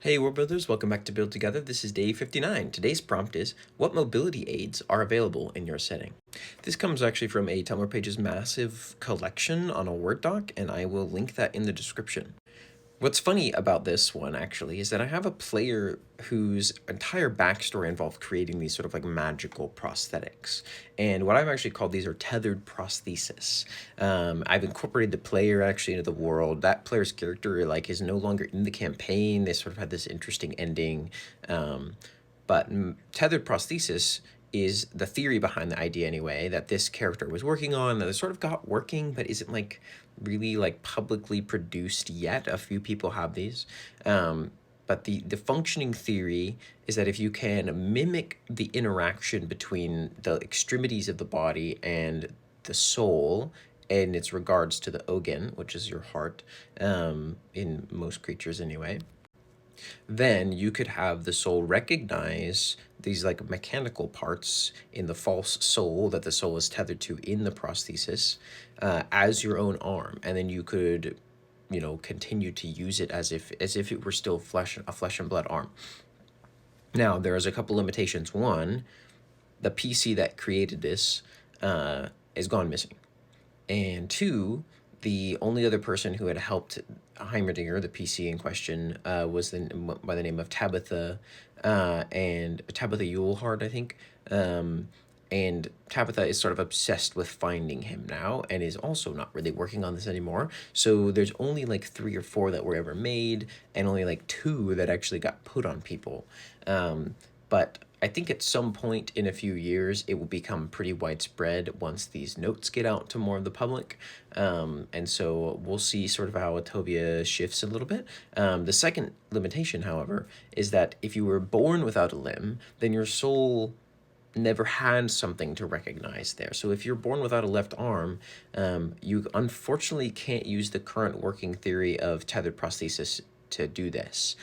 Hey World Builders, welcome back to Build Together. This is day 59. Today's prompt is, what mobility aids are available in your setting? This comes actually from a Tumblr Pages massive collection on a Word doc, and I will link that in the description. What's funny about this one, actually, is that I have a player whose entire backstory involved creating these sort of like magical prosthetics. And what I've actually called these are Tethered Prosthesis. I've incorporated the player actually into the world. That player's character is no longer in the campaign. They sort of had this interesting ending. But Tethered Prosthesis is the theory behind the idea anyway, that this character was working on, that it sort of got working, but isn't really publicly produced yet. A few people have these. But the functioning theory is that if you can mimic the interaction between the extremities of the body and the soul, in its regards to the ogen, which is your heart, in most creatures anyway, then you could have the soul recognize these mechanical parts in the false soul that the soul is tethered to in the prosthesis as your own arm, and then you could continue to use it as if it were still a flesh and blood arm. Now there's a couple limitations. One, the PC that created this is gone missing, and two, the only other person who had helped Heimerdinger, the PC in question, was by the name of Tabitha, and Tabitha Yulehard, I think. And Tabitha is sort of obsessed with finding him now, and is also not really working on this anymore. So there's only 3 or 4 that were ever made, and only 2 that actually got put on people. But I think at some point in a few years, it will become pretty widespread once these notes get out to more of the public. And so we'll see sort of how Attovia shifts a little bit. The second limitation, however, is that if you were born without a limb, then your soul never had something to recognize there. So if you're born without a left arm, you unfortunately can't use the current working theory of tethered prosthesis to do this.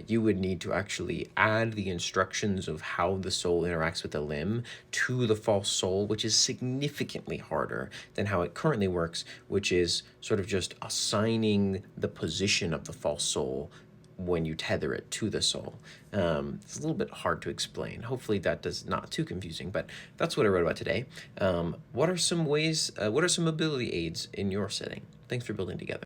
You would need to actually add the instructions of how the soul interacts with the limb to the false soul, which is significantly harder than how it currently works, which is sort of just assigning the position of the false soul when you tether it to the soul. It's a little bit hard to explain. Hopefully that is not too confusing, but that's what I wrote about today. What are some mobility aids in your setting? Thanks for building together.